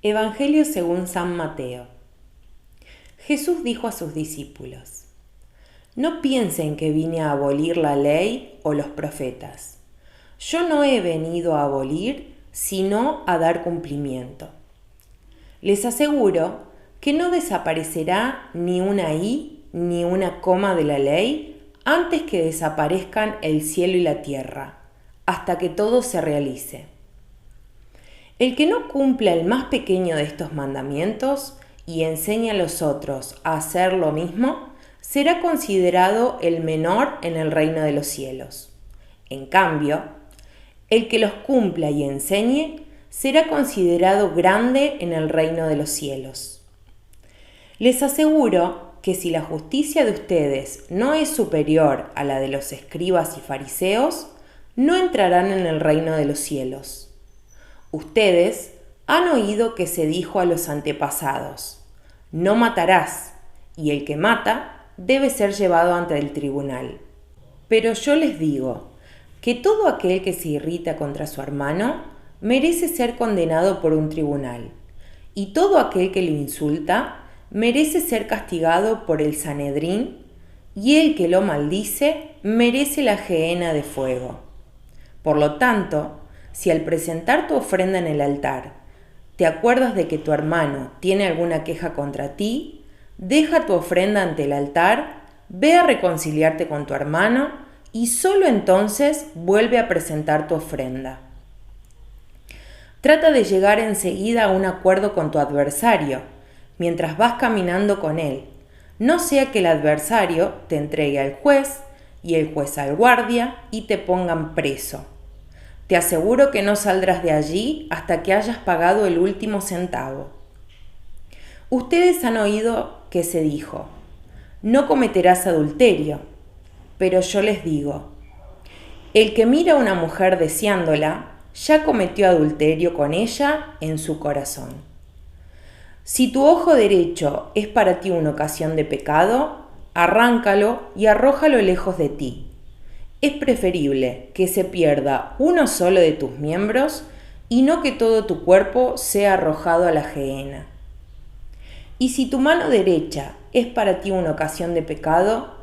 Evangelio según San Mateo. Jesús dijo a sus discípulos: No piensen que vine a abolir la ley o los profetas. Yo no he venido a abolir, sino a dar cumplimiento. Les aseguro que no desaparecerá ni una i ni una coma de la ley antes que desaparezcan el cielo y la tierra, hasta que todo se realice. El que no cumpla el más pequeño de estos mandamientos y enseñe a los otros a hacer lo mismo, será considerado el menor en el reino de los cielos. En cambio, el que los cumpla y enseñe será considerado grande en el reino de los cielos. Les aseguro que si la justicia de ustedes no es superior a la de los escribas y fariseos, no entrarán en el reino de los cielos. Ustedes han oído que se dijo a los antepasados: no matarás, y el que mata debe ser llevado ante el tribunal. Pero yo les digo que todo aquel que se irrita contra su hermano merece ser condenado por un tribunal, y todo aquel que lo insulta merece ser castigado por el Sanedrín, y el que lo maldice merece la gehenna de fuego. Por lo tanto, si al presentar tu ofrenda en el altar te acuerdas de que tu hermano tiene alguna queja contra ti, deja tu ofrenda ante el altar, ve a reconciliarte con tu hermano y solo entonces vuelve a presentar tu ofrenda. Trata de llegar enseguida a un acuerdo con tu adversario mientras vas caminando con él, no sea que el adversario te entregue al juez y el juez al guardia y te pongan preso. Te aseguro que no saldrás de allí hasta que hayas pagado el último centavo. Ustedes han oído que se dijo: no cometerás adulterio. Pero yo les digo: el que mira a una mujer deseándola, ya cometió adulterio con ella en su corazón. Si tu ojo derecho es para ti una ocasión de pecado, arráncalo y arrójalo lejos de ti. Es preferible que se pierda uno solo de tus miembros y no que todo tu cuerpo sea arrojado a la gehenna. Y si tu mano derecha es para ti una ocasión de pecado,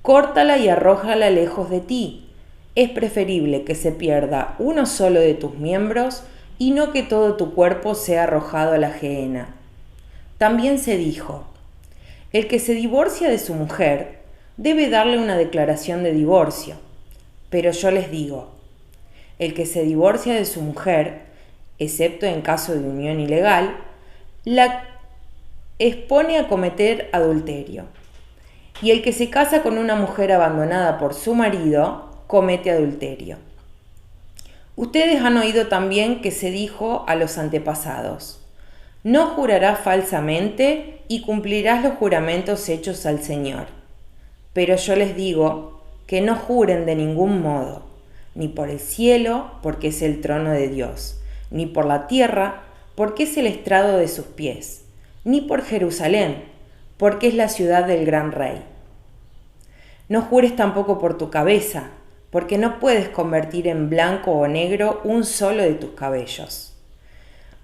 córtala y arrójala lejos de ti. Es preferible que se pierda uno solo de tus miembros y no que todo tu cuerpo sea arrojado a la gehenna. También se dijo: el que se divorcia de su mujer debe darle una declaración de divorcio. Pero yo les digo: el que se divorcia de su mujer, excepto en caso de unión ilegal, la expone a cometer adulterio. Y el que se casa con una mujer abandonada por su marido, comete adulterio. Ustedes han oído también que se dijo a los antepasados: no jurarás falsamente y cumplirás los juramentos hechos al Señor. Pero yo les digo que no juren de ningún modo, ni por el cielo, porque es el trono de Dios, ni por la tierra, porque es el estrado de sus pies, ni por Jerusalén, porque es la ciudad del gran rey. No jures tampoco por tu cabeza, porque no puedes convertir en blanco o negro un solo de tus cabellos.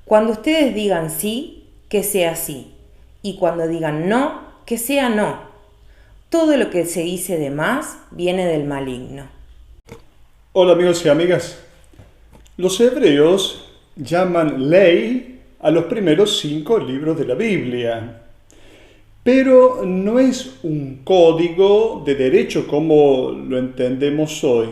Cuando ustedes digan sí, que sea sí, y cuando digan no, que sea no. Todo lo que se dice de más viene del maligno. Hola amigos y amigas. Los hebreos llaman ley a los primeros 5 libros de la Biblia, pero no es un código de derecho como lo entendemos hoy.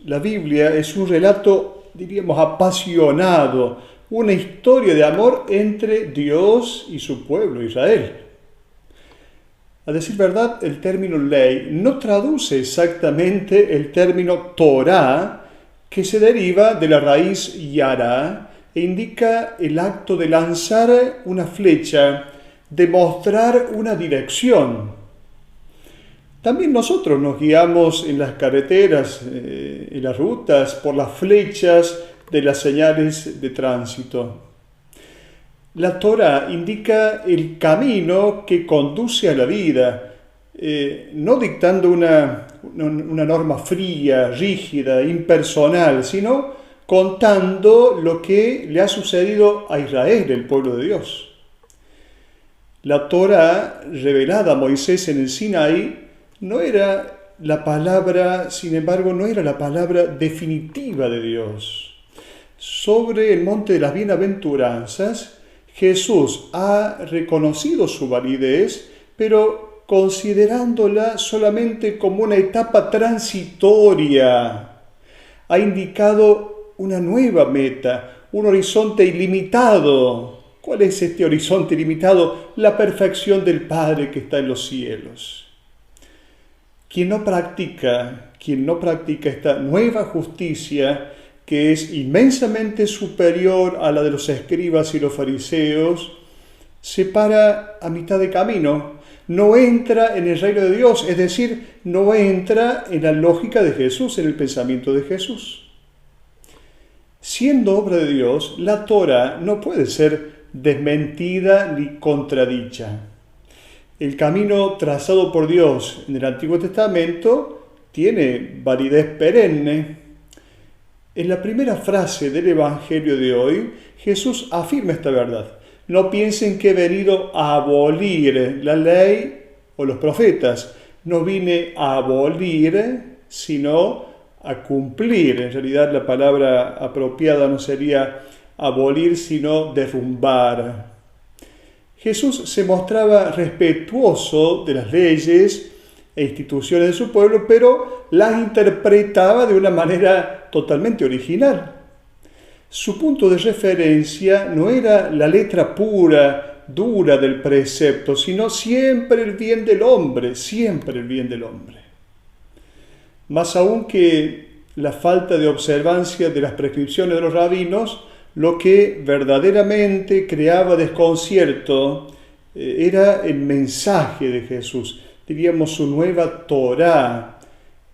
La Biblia es un relato, diríamos, apasionado, una historia de amor entre Dios y su pueblo Israel. A decir verdad, el término ley no traduce exactamente el término Torá, que se deriva de la raíz yara e indica el acto de lanzar una flecha, de mostrar una dirección. También nosotros nos guiamos en las carreteras, en las rutas, por las flechas de las señales de tránsito. La Torá indica el camino que conduce a la vida, no dictando una norma fría, rígida, impersonal, sino contando lo que le ha sucedido a Israel, el pueblo de Dios. La Torá revelada a Moisés en el Sinaí no era la palabra, sin embargo, no era la palabra definitiva de Dios. Sobre el monte de las bienaventuranzas, Jesús ha reconocido su validez, pero considerándola solamente como una etapa transitoria. Ha indicado una nueva meta, un horizonte ilimitado. ¿Cuál es este horizonte ilimitado? La perfección del Padre que está en los cielos. Quien no practica esta nueva justicia, que es inmensamente superior a la de los escribas y los fariseos, se para a mitad de camino, no entra en el reino de Dios, es decir, no entra en la lógica de Jesús, en el pensamiento de Jesús. Siendo obra de Dios, la Torá no puede ser desmentida ni contradicha. El camino trazado por Dios en el Antiguo Testamento tiene validez perenne. En la primera frase del Evangelio de hoy, Jesús afirma esta verdad. No piensen que he venido a abolir la ley o los profetas. No vine a abolir, sino a cumplir. En realidad la palabra apropiada no sería abolir, sino derrumbar. Jesús se mostraba respetuoso de las leyes e instituciones de su pueblo, pero las interpretaba de una manera totalmente original. Su punto de referencia no era la letra pura, dura del precepto, sino siempre el bien del hombre, siempre el bien del hombre. Más aún que la falta de observancia de las prescripciones de los rabinos, lo que verdaderamente creaba desconcierto era el mensaje de Jesús, diríamos su nueva Torá,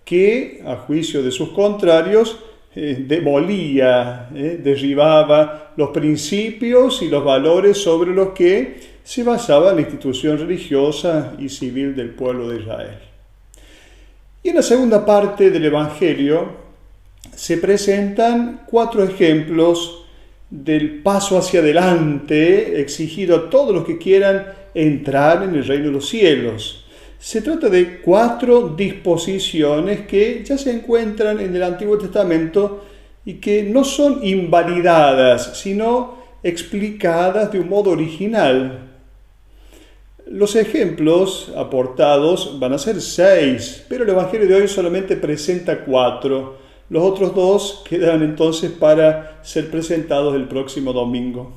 que a juicio de sus contrarios demolía, derribaba los principios y los valores sobre los que se basaba la institución religiosa y civil del pueblo de Israel. Y en la segunda parte del Evangelio se presentan 4 ejemplos del paso hacia adelante exigido a todos los que quieran entrar en el reino de los cielos. Se trata de 4 disposiciones que ya se encuentran en el Antiguo Testamento y que no son invalidadas, sino explicadas de un modo original. Los ejemplos aportados van a ser 6, pero el Evangelio de hoy solamente presenta 4. Los otros 2 quedan entonces para ser presentados el próximo domingo.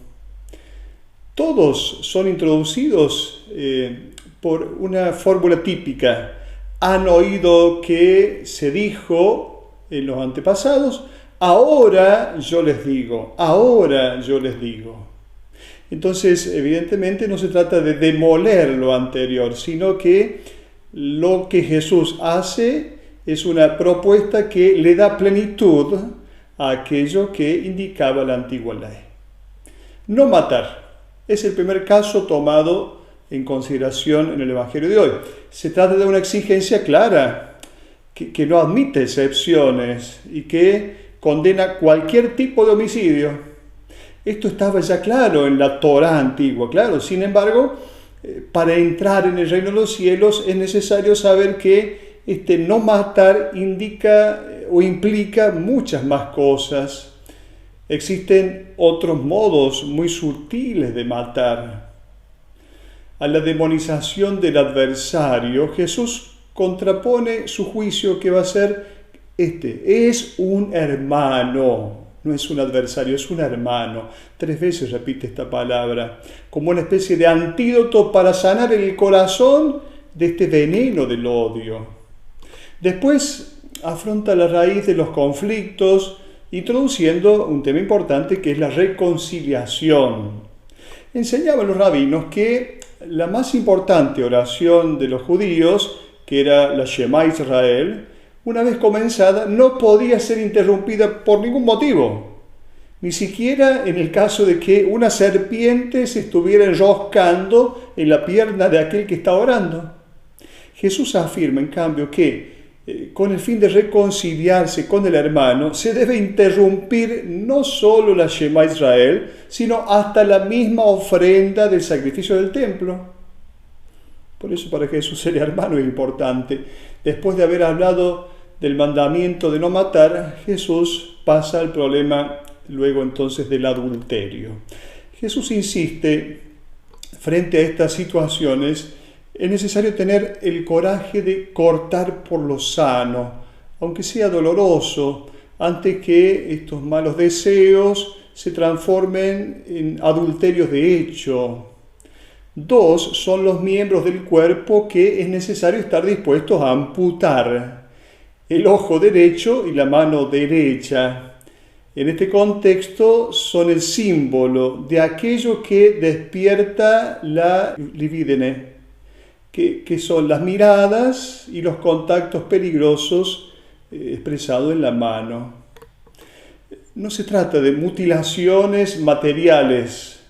Todos son introducidos por una fórmula típica. Han oído que se dijo en los antepasados, ahora yo les digo, ahora yo les digo. Entonces, evidentemente no se trata de demoler lo anterior, sino que lo que Jesús hace es una propuesta que le da plenitud a aquello que indicaba la antigua ley. No matar es el primer caso tomado en consideración en el Evangelio de hoy. Se trata de una exigencia clara, que no admite excepciones y que condena cualquier tipo de homicidio. Esto estaba ya claro en la Torá antigua, claro. Sin embargo, para entrar en el reino de los cielos es necesario saber que no matar indica o implica muchas más cosas. Existen otros modos muy sutiles de matar. A la demonización del adversario, Jesús contrapone su juicio que va a ser es un hermano, no es un adversario, es un hermano. 3 veces repite esta palabra, como una especie de antídoto para sanar el corazón de este veneno del odio. Después afronta la raíz de los conflictos, introduciendo un tema importante que es la reconciliación. Enseñaban los rabinos que la más importante oración de los judíos, que era la Shema Israel, una vez comenzada, no podía ser interrumpida por ningún motivo, ni siquiera en el caso de que una serpiente se estuviera enroscando en la pierna de aquel que está orando. Jesús afirma, en cambio, que con el fin de reconciliarse con el hermano, se debe interrumpir no solo la Shema Israel, sino hasta la misma ofrenda del sacrificio del templo. Por eso para Jesús el hermano es importante. Después de haber hablado del mandamiento de no matar, Jesús pasa al problema luego entonces del adulterio. Jesús insiste, frente a estas situaciones, es necesario tener el coraje de cortar por lo sano, aunque sea doloroso, antes que estos malos deseos se transformen en adulterios de hecho. 2 son los miembros del cuerpo que es necesario estar dispuestos a amputar: el ojo derecho y la mano derecha. En este contexto son el símbolo de aquello que despierta la libidine, que son las miradas y los contactos peligrosos expresados en la mano. No se trata de mutilaciones materiales.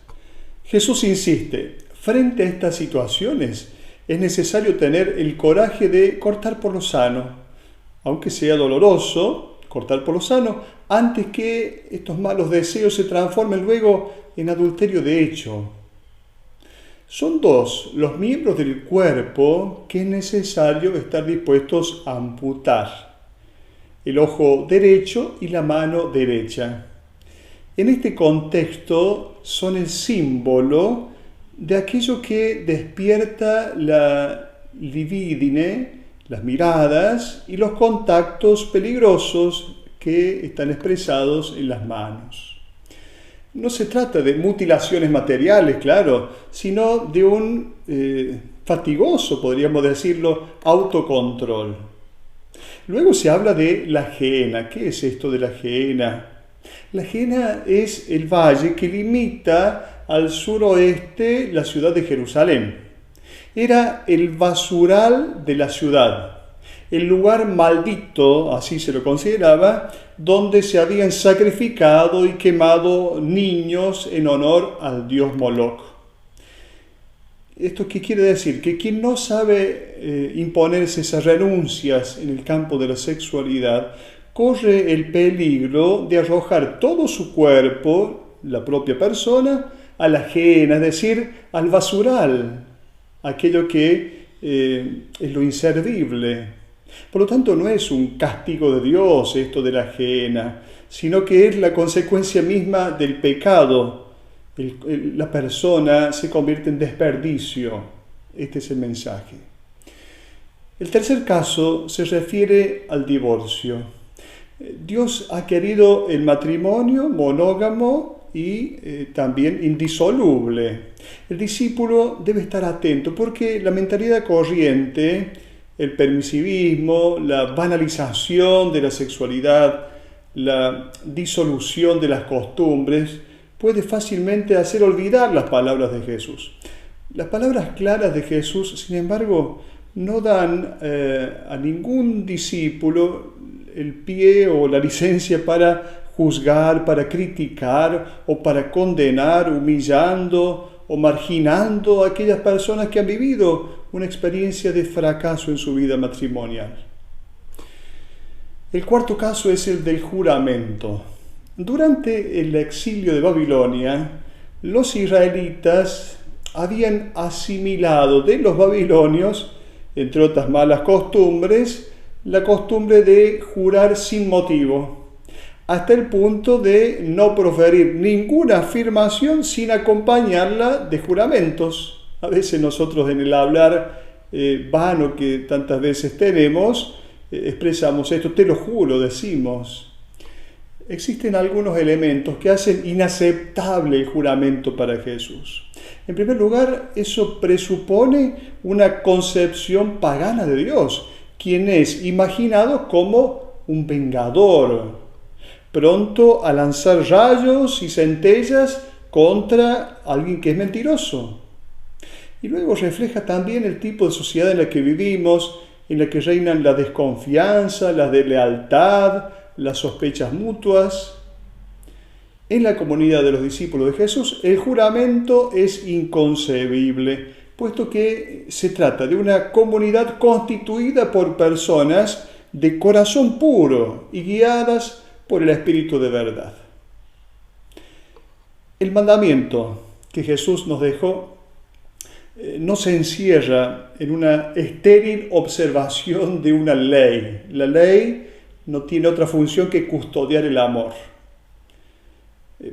Jesús insiste, frente a estas situaciones es necesario tener el coraje de cortar por lo sano, aunque sea doloroso, cortar por lo sano, antes que estos malos deseos se transformen luego en adulterio de hecho. Son 2 los miembros del cuerpo que es necesario estar dispuestos a amputar: el ojo derecho y la mano derecha. En este contexto son el símbolo de aquello que despierta la libidine, las miradas y los contactos peligrosos que están expresados en las manos. No se trata de mutilaciones materiales, claro, sino de un fatigoso, podríamos decirlo, autocontrol. Luego se habla de la Gehenna. ¿Qué es esto de la Gehenna? La Gehenna es el valle que limita al suroeste la ciudad de Jerusalén. Era el basural de la ciudad, el lugar maldito, así se lo consideraba, donde se habían sacrificado y quemado niños en honor al dios Moloch. ¿Esto qué quiere decir? Que quien no sabe imponerse esas renuncias en el campo de la sexualidad, corre el peligro de arrojar todo su cuerpo, la propia persona, a la Gehenna, es decir, al basural, aquello que es lo inservible. Por lo tanto, no es un castigo de Dios esto de la Gehenna, sino que es la consecuencia misma del pecado. La persona se convierte en desperdicio. Este es el mensaje. El tercer caso se refiere al divorcio. Dios ha querido el matrimonio monógamo y también indisoluble. El discípulo debe estar atento porque la mentalidad corriente, el permisivismo, la banalización de la sexualidad, la disolución de las costumbres, puede fácilmente hacer olvidar las palabras de Jesús. Las palabras claras de Jesús, sin embargo, no dan a ningún discípulo el pie o la licencia para juzgar, para criticar o para condenar, humillando o marginando a aquellas personas que han vivido una experiencia de fracaso en su vida matrimonial. El cuarto caso es el del juramento. Durante el exilio de Babilonia, los israelitas habían asimilado de los babilonios, entre otras malas costumbres, la costumbre de jurar sin motivo, hasta el punto de no proferir ninguna afirmación sin acompañarla de juramentos. A veces nosotros en el hablar vano que tantas veces tenemos, expresamos esto, te lo juro, decimos. Existen algunos elementos que hacen inaceptable el juramento para Jesús. En primer lugar, eso presupone una concepción pagana de Dios, quien es imaginado como un vengador, pronto a lanzar rayos y centellas contra alguien que es mentiroso. Y luego refleja también el tipo de sociedad en la que vivimos, en la que reinan la desconfianza, la deslealtad, las sospechas mutuas. En la comunidad de los discípulos de Jesús, el juramento es inconcebible, puesto que se trata de una comunidad constituida por personas de corazón puro y guiadas por el Espíritu de verdad. El mandamiento que Jesús nos dejó no se encierra en una estéril observación de una ley. La ley no tiene otra función que custodiar el amor.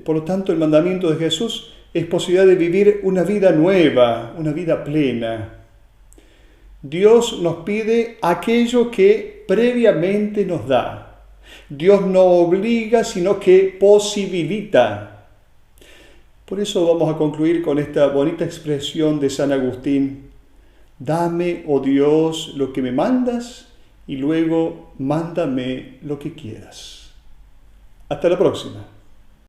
Por lo tanto, el mandamiento de Jesús es posibilidad de vivir una vida nueva, una vida plena. Dios nos pide aquello que previamente nos da. Dios no obliga, sino que posibilita. Por eso vamos a concluir con esta bonita expresión de San Agustín: dame, oh Dios, lo que me mandas, y luego mándame lo que quieras. Hasta la próxima.